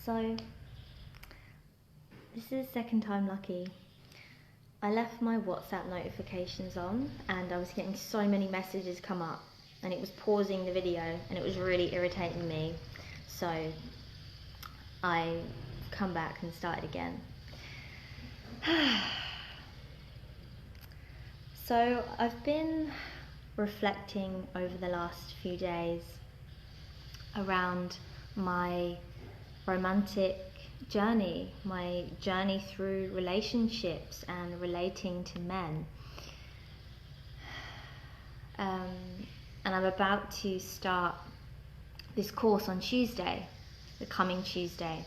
So, this is the second time lucky. I left my WhatsApp notifications on and I was getting so many messages come up and it was pausing the video and it was really irritating me. So, I come back and started again. So, I've been reflecting over the last few days around my romantic journey, my journey through relationships and relating to men. And I'm about to start this course on Tuesday, the coming Tuesday,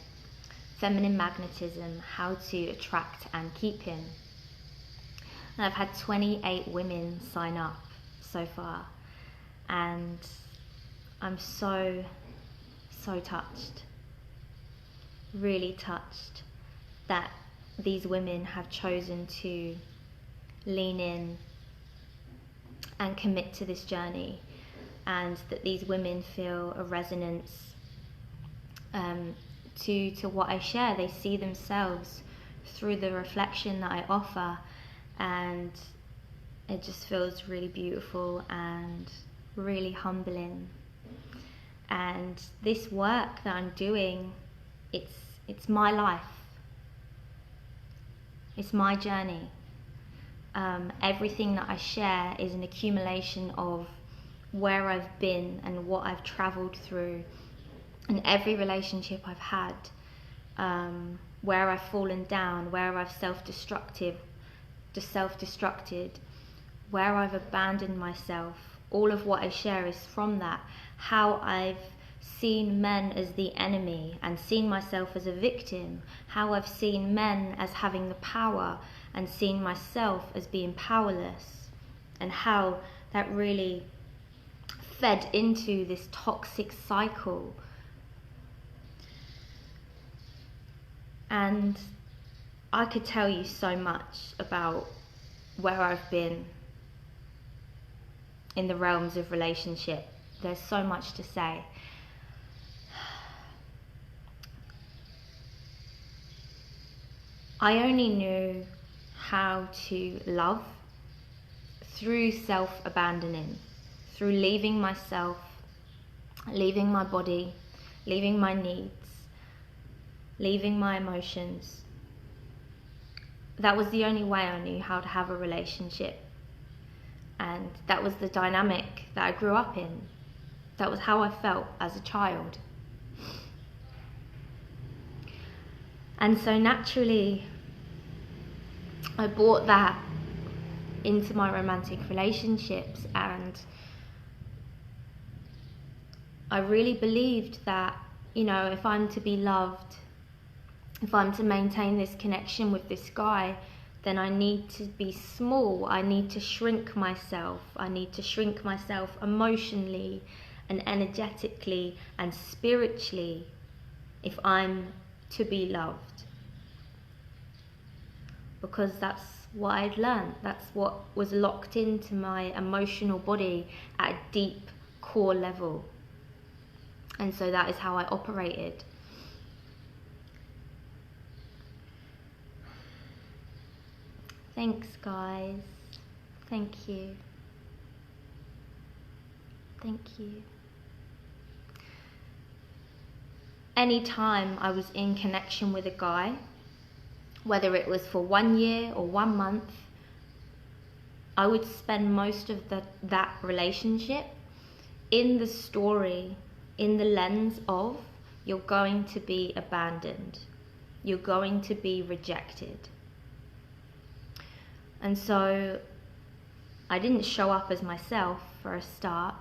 Feminine Magnetism, How to Attract and Keep Him. And I've had 28 women sign up so far, and I'm so touched, really touched that these women have chosen to lean in and commit to this journey, and that these women feel a resonance to what I share. They see themselves through the reflection that I offer, and it just feels really beautiful and really humbling. And this work that I'm doing, it's my life. It's my journey. Everything that I share is an accumulation of where I've been and what I've traveled through, and every relationship I've had, where I've fallen down, where I've self-destructed, where I've abandoned myself. All of what I share is from that. How I've seen men as the enemy and seen myself as a victim. How I've seen men as having the power and seen myself as being powerless. And how that really fed into this toxic cycle. And I could tell you so much about where I've been in the realms of relationship. There's so much to say. I only knew how to love through self-abandoning, through leaving myself, leaving my body, leaving my needs, leaving my emotions. That was the only way I knew how to have a relationship. And that was the dynamic that I grew up in. That was how I felt as a child. And so naturally, I brought that into my romantic relationships, and I really believed that, if I'm to be loved, if I'm to maintain this connection with this guy, then I need to be small. I need to shrink myself. I need to shrink myself emotionally and energetically and spiritually if I'm to be loved. Because that's what I'd learned. That's what was locked into my emotional body at a deep core level. And so that is how I operated. Thanks, guys. Thank you. Thank you. Anytime I was in connection with a guy, whether it was for 1 year or 1 month, I would spend most of that relationship in the story, in the lens of, you're going to be abandoned. You're going to be rejected. And so I didn't show up as myself for a start.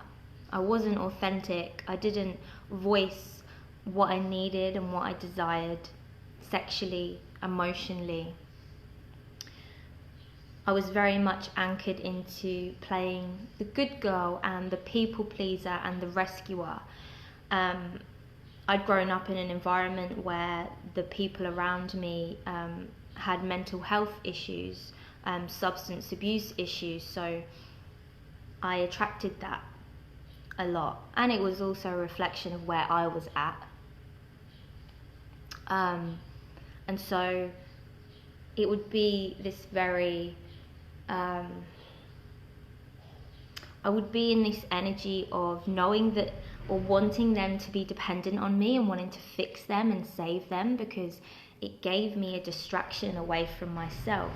I wasn't authentic. I didn't voice what I needed and what I desired sexually, emotionally. I was very much anchored into playing the good girl and the people pleaser and the rescuer. I'd grown up in an environment where the people around me had mental health issues, substance abuse issues, so I attracted that a lot. And it was also a reflection of where I was at. And so it would be this very, I would be in this energy of knowing that, or wanting them to be dependent on me and wanting to fix them and save them, because it gave me a distraction away from myself.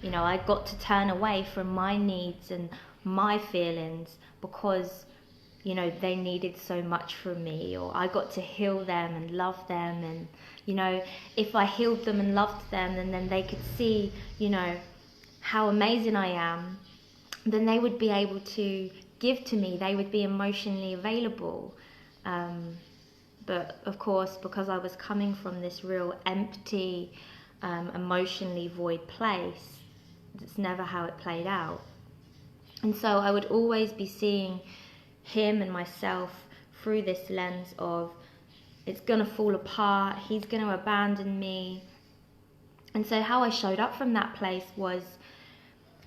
You know, I got to turn away from my needs and my feelings because, you know, they needed so much from me, or I got to heal them and love them. And, you know, if I healed them and loved them, and then they could see, you know, how amazing I am, then they would be able to give to me. They would be emotionally available. But of course, because I was coming from this real empty, emotionally void place, that's never how it played out. And so I would always be seeing him and myself through this lens of, it's gonna fall apart, he's gonna abandon me. And so how I showed up from that place was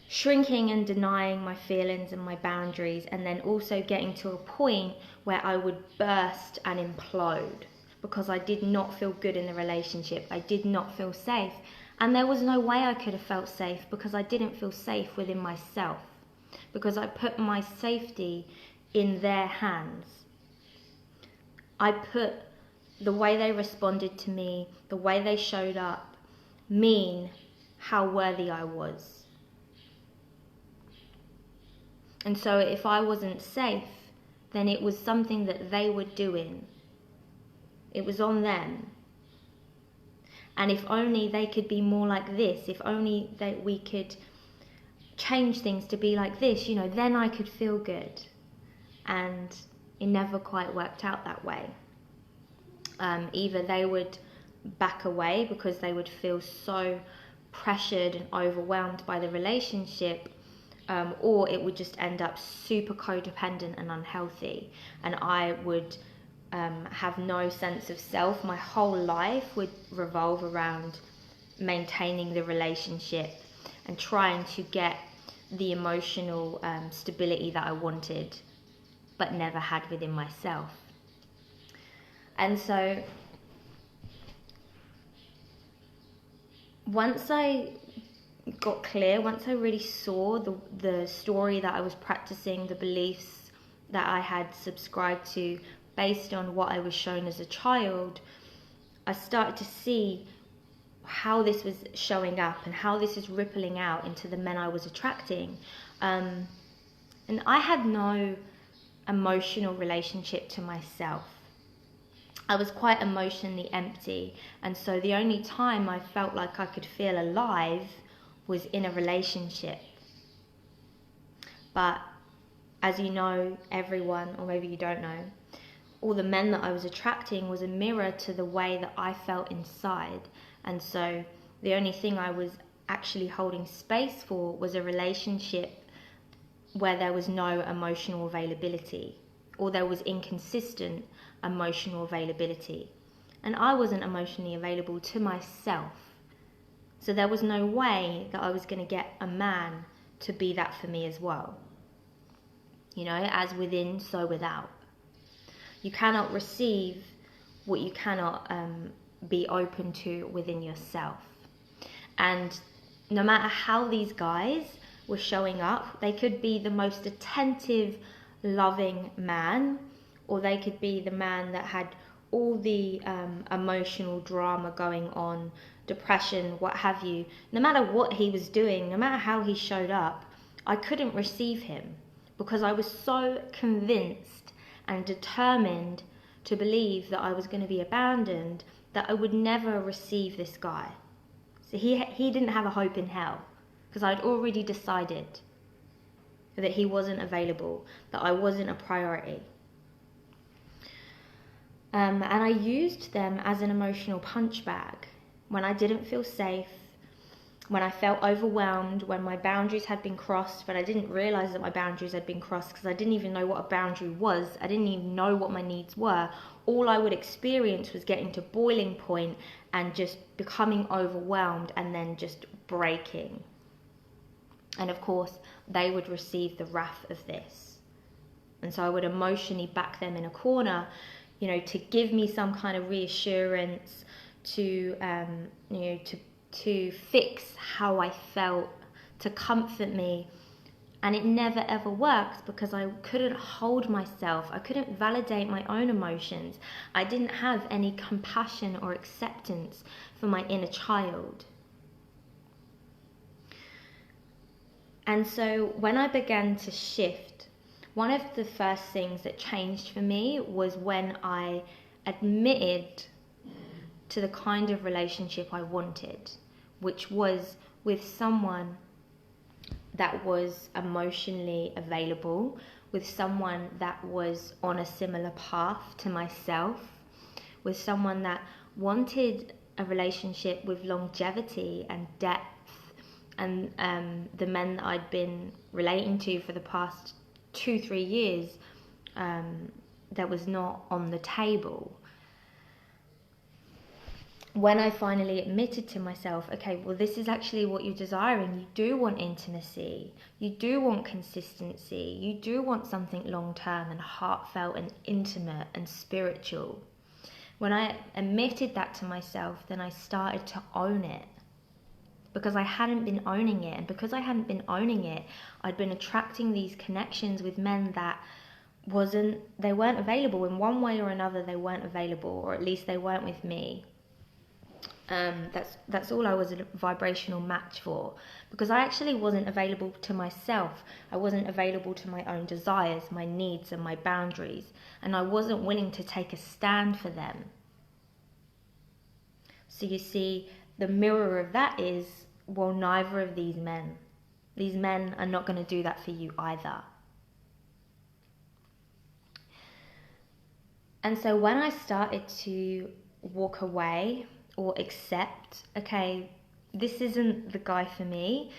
shrinking and denying my feelings and my boundaries, and then also getting to a point where I would burst and implode because I did not feel good in the relationship. I did not feel safe. And there was no way I could have felt safe, because I didn't feel safe within myself, because I put my safety in their hands. I put the way they responded to me, the way they showed up, mean how worthy I was. And so if I wasn't safe, then it was something that they were doing. It was on them. And if only they could be more like this, if only that we could change things to be like this, you know, then I could feel good. And it never quite worked out that way. Either they would back away because they would feel so pressured and overwhelmed by the relationship, or it would just end up super codependent and unhealthy, and I would have no sense of self. My whole life would revolve around maintaining the relationship and trying to get the emotional stability that I wanted but never had within myself. And so once I got clear, once I really saw the story that I was practicing, the beliefs that I had subscribed to based on what I was shown as a child, I started to see how this was showing up and how this is rippling out into the men I was attracting. And I had no emotional relationship to myself. I was quite emotionally empty, and so the only time I felt like I could feel alive was in a relationship. But as you know, everyone, or maybe you don't know, all the men that I was attracting was a mirror to the way that I felt inside. And so the only thing I was actually holding space for was a relationship where there was no emotional availability, or there was inconsistent emotional availability. And I wasn't emotionally available to myself. So there was no way that I was going to get a man to be that for me as well. You know, as within, so without. You cannot receive what you cannot be open to within yourself. And no matter how these guys were showing up, they could be the most attentive, loving man, or they could be the man that had all the emotional drama going on, depression, what have you. No matter what he was doing, no matter how he showed up, I couldn't receive him, because I was so convinced and determined to believe that I was going to be abandoned that I would never receive this guy. So he didn't have a hope in hell, because I'd already decided that he wasn't available, that I wasn't a priority. And I used them as an emotional punch bag when I didn't feel safe, when I felt overwhelmed, when my boundaries had been crossed, but I didn't realize that my boundaries had been crossed because I didn't even know what a boundary was. I didn't even know what my needs were. All I would experience was getting to boiling point and just becoming overwhelmed and then just breaking. And of course, they would receive the wrath of this. And so I would emotionally back them in a corner, you know, to give me some kind of reassurance, to to fix how I felt, to comfort me. And it never ever worked because I couldn't hold myself. I couldn't validate my own emotions. I didn't have any compassion or acceptance for my inner child. And so when I began to shift, one of the first things that changed for me was when I admitted to the kind of relationship I wanted, which was with someone that was emotionally available, with someone that was on a similar path to myself, with someone that wanted a relationship with longevity and depth. And the men that I'd been relating to for the past 2-3 years, that was not on the table. When I finally admitted to myself, okay, well, this is actually what you're desiring. You do want intimacy. You do want consistency. You do want something long-term and heartfelt and intimate and spiritual. When I admitted that to myself, then I started to own it. Because I hadn't been owning it. And because I hadn't been owning it, I'd been attracting these connections with men that they weren't available. In one way or another, they weren't available, or at least they weren't with me. That's all I was a vibrational match for, because I actually wasn't available to myself. I wasn't available to my own desires, my needs and my boundaries, and I wasn't willing to take a stand for them. So you see, the mirror of that is, well, neither of these men are not going to do that for you either. And so when I started to walk away or accept, okay, this isn't the guy for me,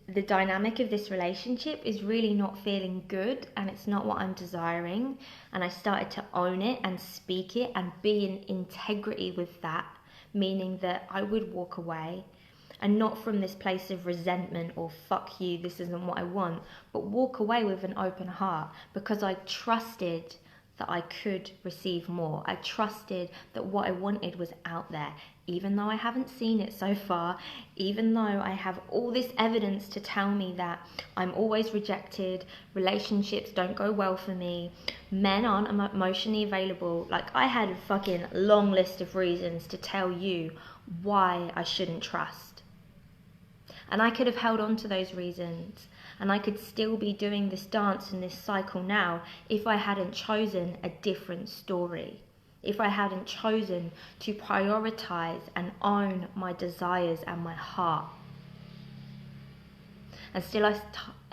the dynamic of this relationship is really not feeling good and it's not what I'm desiring, and I started to own it and speak it and be in integrity with that, meaning that I would walk away, and not from this place of resentment or fuck you, this isn't what I want, but walk away with an open heart, because I trusted that I could receive more. I trusted that what I wanted was out there, even though I haven't seen it so far, even though I have all this evidence to tell me that I'm always rejected, relationships don't go well for me, men aren't emotionally available. Like, I had a fucking long list of reasons to tell you why I shouldn't trust. And I could have held on to those reasons, and I could still be doing this dance and this cycle now if I hadn't chosen a different story. If I hadn't chosen to prioritize and own my desires and my heart. And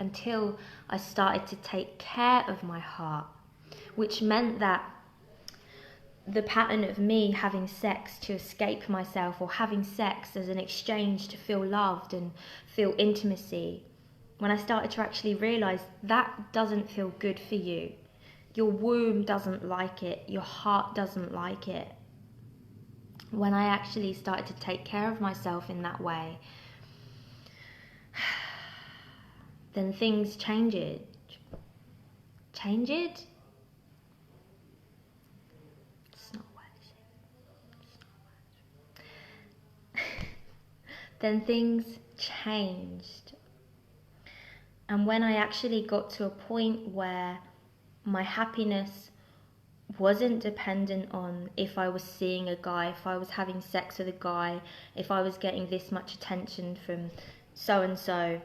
until I started to take care of my heart, which meant that the pattern of me having sex to escape myself, or having sex as an exchange to feel loved and feel intimacy, when I started to actually realize that doesn't feel good for you. Your womb doesn't like it. Your heart doesn't like it. When I actually started to take care of myself in that way, then things changed. Changed? It's not a word, is it? It's not a word. Then things changed. And when I actually got to a point where my happiness wasn't dependent on if I was seeing a guy, if I was having sex with a guy, if I was getting this much attention from so-and-so.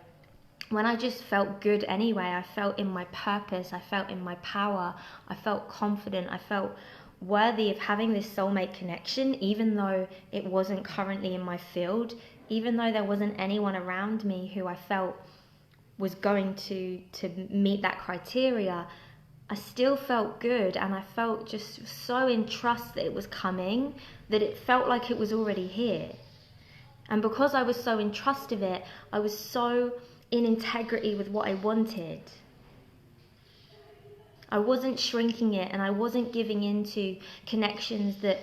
When I just felt good anyway, I felt in my purpose, I felt in my power, I felt confident, I felt worthy of having this soulmate connection, even though it wasn't currently in my field, even though there wasn't anyone around me who I felt was going to meet that criteria. I still felt good, and I felt just so in trust that it was coming, that it felt like it was already here. And because I was so in trust of it, I was so in integrity with what I wanted. I wasn't shrinking it, and I wasn't giving into connections that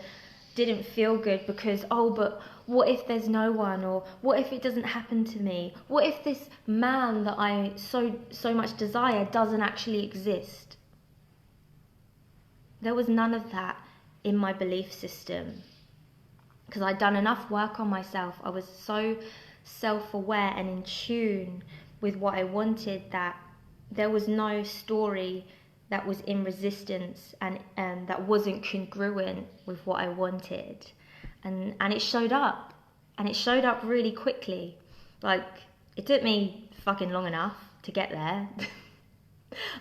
didn't feel good because, oh, but what if there's no one? Or what if it doesn't happen to me? What if this man that I so much desire doesn't actually exist? There was none of that in my belief system. because I'd done enough work on myself. I was so self-aware and in tune with what I wanted that there was no story that was in resistance and that wasn't congruent with what I wanted. And it showed up. And it showed up really quickly. Like, it took me fucking long enough to get there.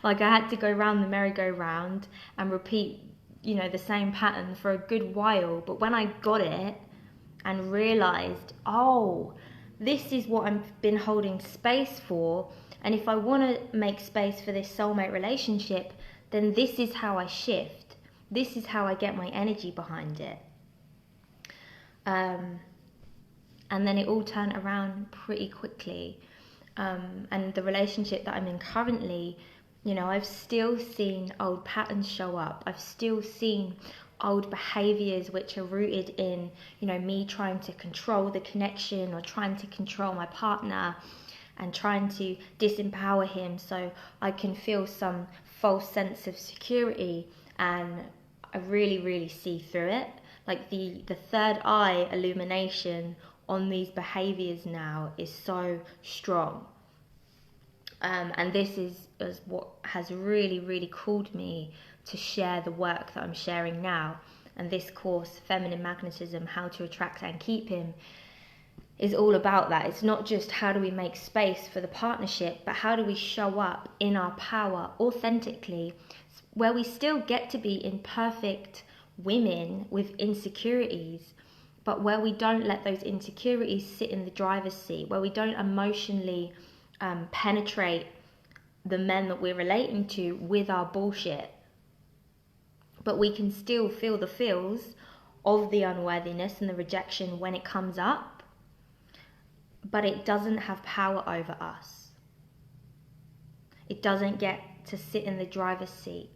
Like, I had to go round the merry-go-round and repeat, you know, the same pattern for a good while. But when I got it and realised, oh, this is what I've been holding space for, and if I want to make space for this soulmate relationship, then this is how I shift. This is how I get my energy behind it. And then it all turned around pretty quickly. And the relationship that I'm in currently, you know, I've still seen old patterns show up. I've still seen old behaviors which are rooted in, you know, me trying to control the connection or trying to control my partner and trying to disempower him so I can feel some false sense of security. And I really, really see through it. Like the third eye illumination on these behaviors now is so strong. And this is what has really, really called me to share the work that I'm sharing now. And this course, Feminine Magnetism, How to Attract and Keep Him, is all about that. It's not just how do we make space for the partnership, but how do we show up in our power authentically, where we still get to be imperfect women with insecurities, but where we don't let those insecurities sit in the driver's seat, where we don't emotionally penetrate the men that we're relating to with our bullshit, but we can still feel the feels of the unworthiness and the rejection when it comes up, but it doesn't have power over us. It doesn't get to sit in the driver's seat.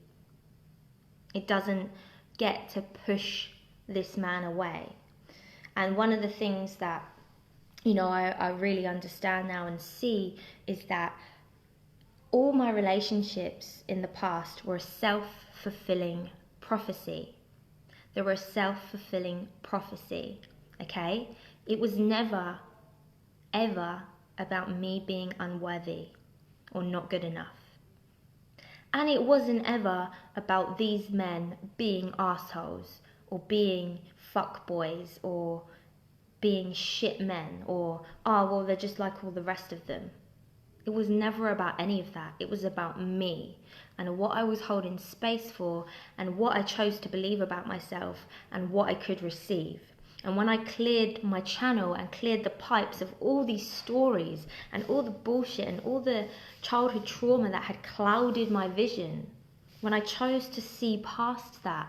It doesn't get to push this man away. And one of the things that, you know, I really understand now and see is that all my relationships in the past were a self-fulfilling prophecy. They were a self-fulfilling prophecy, okay? It was never, ever about me being unworthy or not good enough. And it wasn't ever about these men being assholes or being fuckboys or being shit men or, oh, well, they're just like all the rest of them. It was never about any of that. It was about me and what I was holding space for and what I chose to believe about myself and what I could receive. And when I cleared my channel and cleared the pipes of all these stories and all the bullshit and all the childhood trauma that had clouded my vision, when I chose to see past that,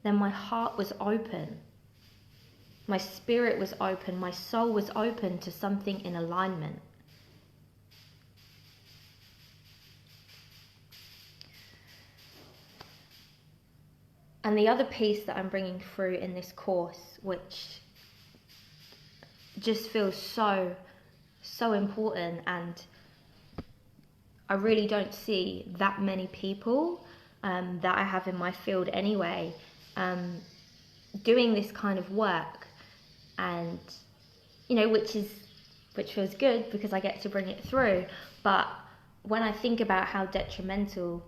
then my heart was open. My spirit was open. My soul was open to something in alignment. And the other piece that I'm bringing through in this course, which just feels so, so important, and I really don't see that many people that I have in my field anyway, doing this kind of work, and, you know, which feels good because I get to bring it through. But when I think about how detrimental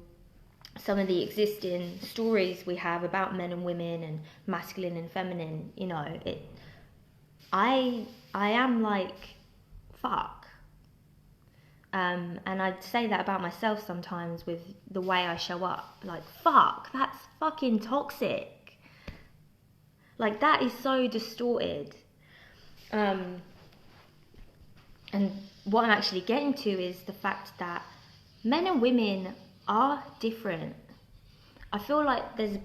some of the existing stories we have about men and women and masculine and feminine, you know, I am like, fuck. And I'd say that about myself sometimes with the way I show up. Like, fuck, that's fucking toxic. Like, that is so distorted. And what I'm actually getting to is the fact that men and women are different. I feel like there's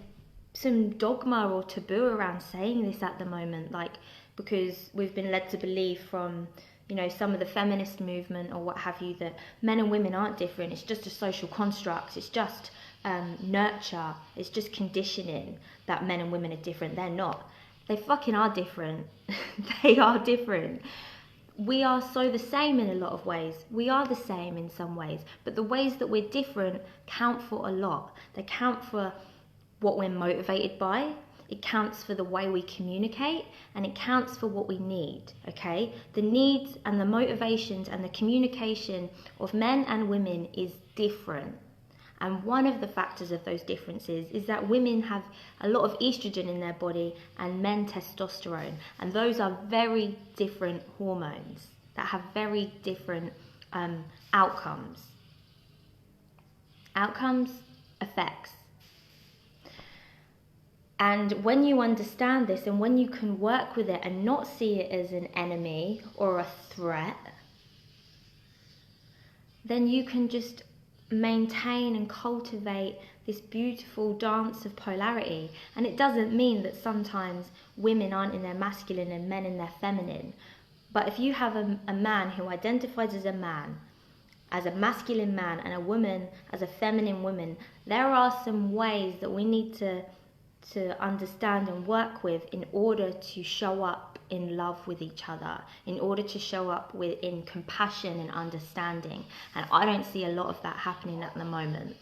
some dogma or taboo around saying this at the moment, like, because we've been led to believe from, you know, some of the feminist movement or what have you, that men and women aren't different. It's just a social construct. It's just nurture. It's just conditioning that men and women are different. They're not. They fucking are different. They are different. We are so the same in a lot of ways. We are the same in some ways, but the ways that we're different count for a lot. They count for what we're motivated by. it counts for the way we communicate, and it counts for what we need, okay? The needs and the motivations and the communication of men and women is different. And one of the factors of those differences is that women have a lot of estrogen in their body and men testosterone. And those are very different hormones that have very different outcomes. Outcomes, effects. And when you understand this and when you can work with it and not see it as an enemy or a threat, then you can just maintain and cultivate this beautiful dance of polarity. And it doesn't mean that sometimes women aren't in their masculine and men in their feminine. But if you have a man who identifies as a man, as a masculine man, and a woman as a feminine woman, there are some ways that we need to understand and work with in order to show up in love with each other, in order to show up in compassion and understanding. And I don't see a lot of that happening at the moment,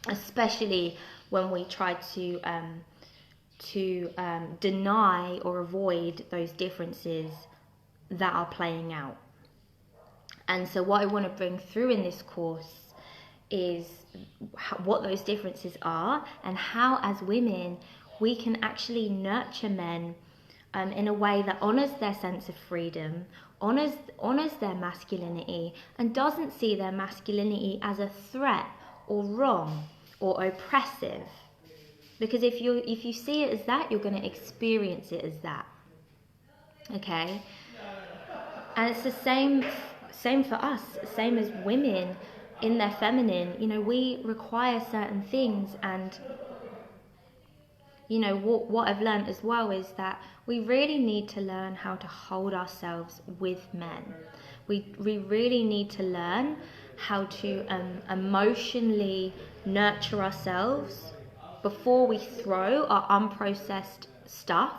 especially when we try to deny or avoid those differences that are playing out. And so what I want to bring through in this course is what those differences are and how, as women, we can actually nurture men in a way that honors their sense of freedom, honors their masculinity, and doesn't see their masculinity as a threat or wrong or oppressive. Because if you see it as that, you're going to experience it as that. Okay? And it's the same for us, same as women in their feminine. You know, we require certain things, and you know what I've learned as well is that we really need to learn how to hold ourselves with men. We really need to learn how to emotionally nurture ourselves before we throw our unprocessed stuff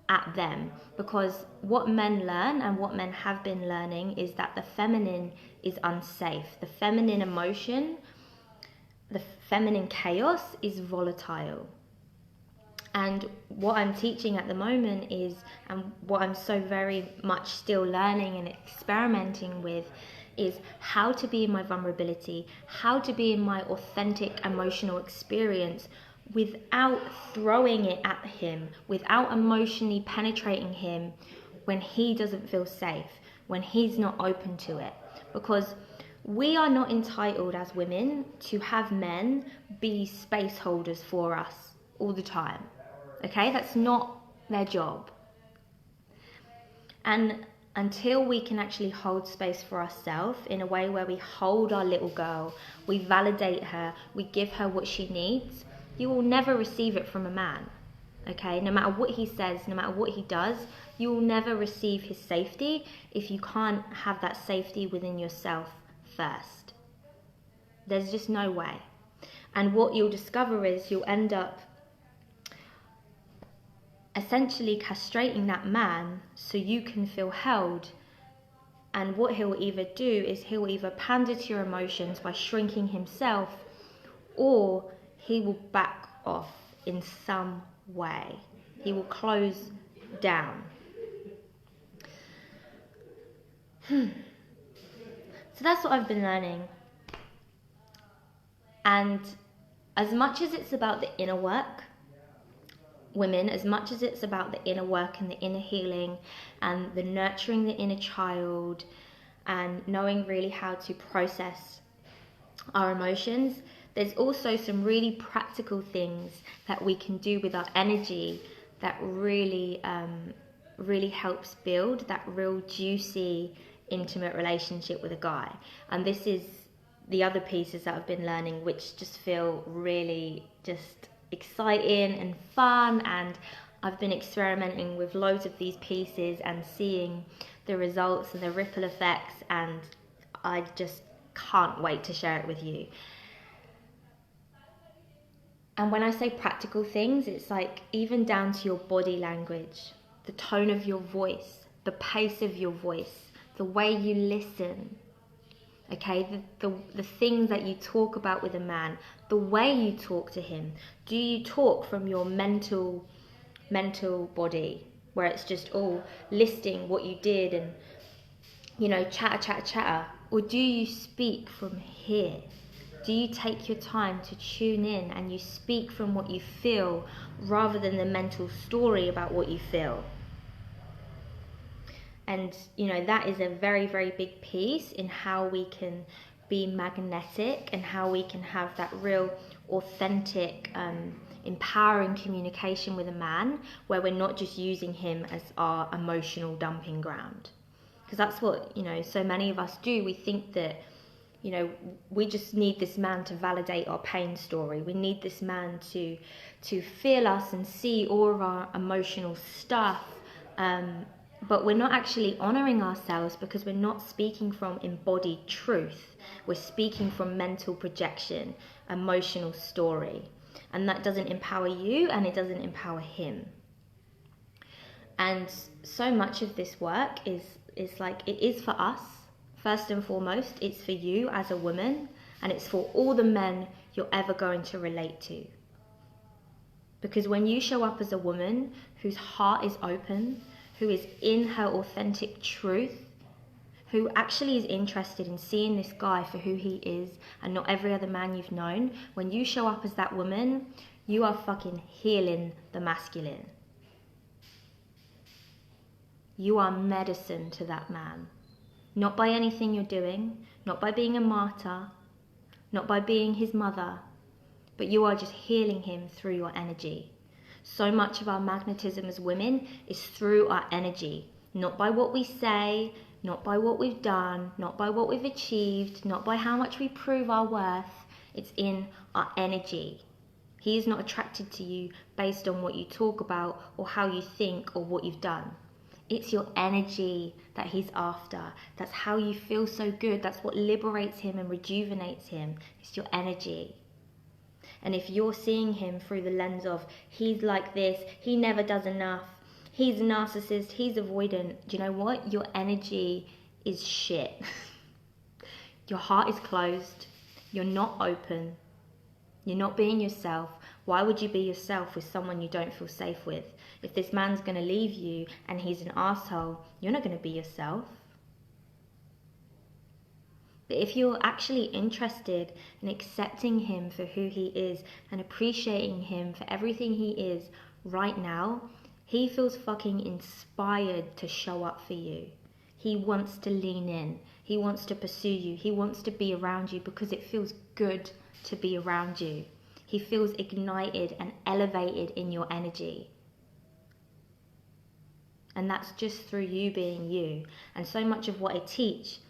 at them. Because what men learn and what men have been learning is that the feminine is unsafe. The feminine emotion, the feminine chaos is volatile. And what I'm teaching at the moment is, and what I'm so very much still learning and experimenting with, is how to be in my vulnerability, how to be in my authentic emotional experience without throwing it at him, without emotionally penetrating him when he doesn't feel safe, when he's not open to it. Because we are not entitled as women to have men be space holders for us all the time. Okay, that's not their job. And until we can actually hold space for ourselves in a way where we hold our little girl, we validate her, we give her what she needs, you will never receive it from a man. Okay, no matter what he says, no matter what he does, you will never receive his safety if you can't have that safety within yourself first. There's just no way. And what you'll discover is you'll end up essentially castrating that man so you can feel held. And what he'll either do is he'll either pander to your emotions by shrinking himself, or he will back off in some way. He will close down. So that's what I've been learning. And as much as it's about the inner work, women, as much as it's about the inner work and the inner healing and the nurturing the inner child and knowing really how to process our emotions, there's also some really practical things that we can do with our energy that really helps build that real juicy, intimate relationship with a guy. And this is the other pieces that I've been learning, which just feel really just exciting and fun. And I've been experimenting with loads of these pieces and seeing the results and the ripple effects, and I just can't wait to share it with you. And when I say practical things, it's like even down to your body language, the tone of your voice, the pace of your voice, the way you listen, Okay, the things that you talk about with a man, the way you talk to him. Do you talk from your mental body, where it's just all listing what you did and, you know, chatter? Or do you speak from here? Do you take your time to tune in and you speak from what you feel rather than the mental story about what you feel? And, you know, that is a very, very big piece in how we can be magnetic and how we can have that real authentic, empowering communication with a man, where we're not just using him as our emotional dumping ground. Because that's what, you know, so many of us do. We think that, you know, we just need this man to validate our pain story. We need this man to feel us and see all of our emotional stuff. But we're not actually honoring ourselves, because we're not speaking from embodied truth. We're speaking from mental projection, emotional story. And that doesn't empower you, and it doesn't empower him. And so much of this work is like, it is for us. First and foremost, it's for you as a woman, and it's for all the men you're ever going to relate to. Because when you show up as a woman whose heart is open, who is in her authentic truth, who actually is interested in seeing this guy for who he is and not every other man you've known, when you show up as that woman, you are fucking healing the masculine. You are medicine to that man. Not by anything you're doing, not by being a martyr, not by being his mother, but you are just healing him through your energy. So much of our magnetism as women is through our energy, not by what we say, not by what we've done, not by what we've achieved, not by how much we prove our worth. It's in our energy. He is not attracted to you based on what you talk about or how you think or what you've done. It's your energy that he's after. That's how you feel so good. That's what liberates him and rejuvenates him. It's your energy. And if you're seeing him through the lens of, he's like this, he never does enough, he's a narcissist, he's avoidant, do you know what? Your energy is shit. Your heart is closed. You're not open. You're not being yourself. Why would you be yourself with someone you don't feel safe with? If this man's going to leave you and he's an asshole, you're not going to be yourself. But if you're actually interested in accepting him for who he is and appreciating him for everything he is right now, he feels fucking inspired to show up for you. He wants to lean in. He wants to pursue you. He wants to be around you because it feels good to be around you. He feels ignited and elevated in your energy. And that's just through you being you. And so much of what I teach,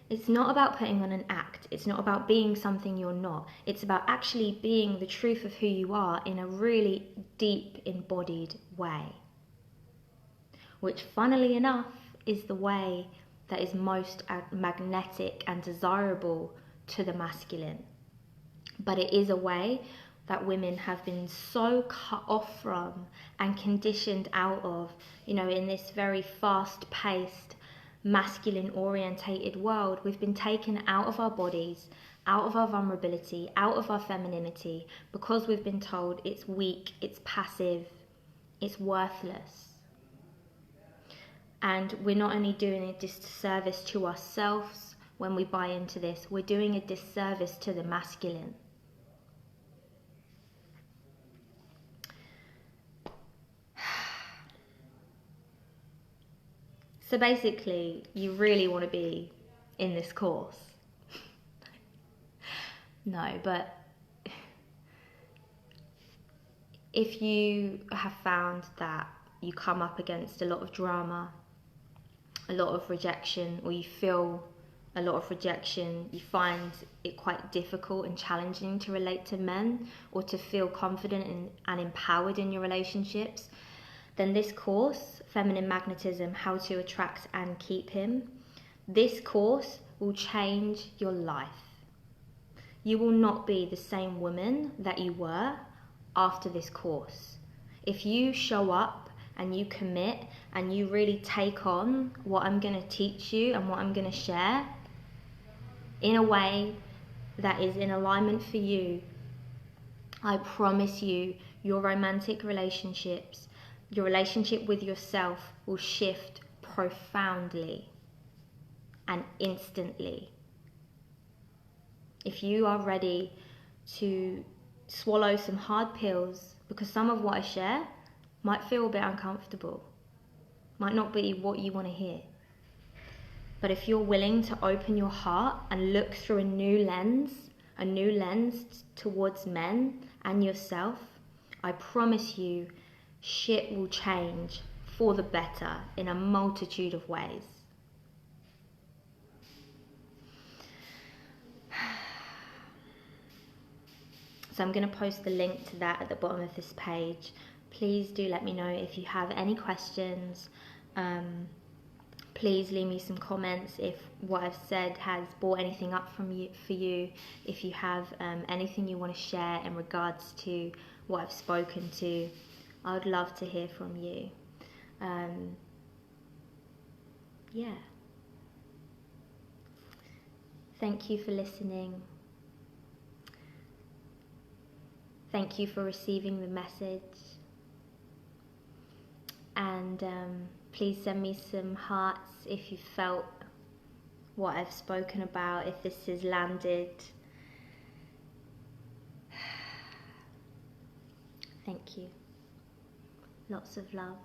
it's not about putting on an act. It's not about being something you're not. It's about actually being the truth of who you are in a really deep, embodied way. Which, funnily enough, is the way that is most magnetic and desirable to the masculine. But it is a way that women have been so cut off from and conditioned out of, you know, in this very fast-paced, masculine-orientated world. We've been taken out of our bodies, out of our vulnerability, out of our femininity, because we've been told it's weak, it's passive, it's worthless. And we're not only doing a disservice to ourselves when we buy into this, we're doing a disservice to the masculine. So basically, you really want to be in this course. No, but if you have found that you come up against a lot of drama, a lot of rejection, or you feel a lot of rejection, you find it quite difficult and challenging to relate to men or to feel confident and empowered in your relationships, then this course, Feminine Magnetism, How to Attract and Keep Him, this course will change your life. You will not be the same woman that you were after this course. If you show up and you commit and you really take on what I'm going to teach you and what I'm going to share, in a way that is in alignment for you, I promise you, your romantic relationships, your relationship with yourself will shift profoundly and instantly. If you are ready to swallow some hard pills, because some of what I share might feel a bit uncomfortable, might not be what you want to hear. But if you're willing to open your heart and look through a new lens towards men and yourself, I promise you, shit will change for the better in a multitude of ways. So I'm going to post the link to that at the bottom of this page. Please do let me know if you have any questions. Please leave me some comments if what I've said has brought anything up for you. If you have anything you want to share in regards to what I've spoken to, I would love to hear from you. Yeah. Thank you for listening. Thank you for receiving the message. And please send me some hearts if you felt what I've spoken about, if this has landed. Thank you. Lots of love.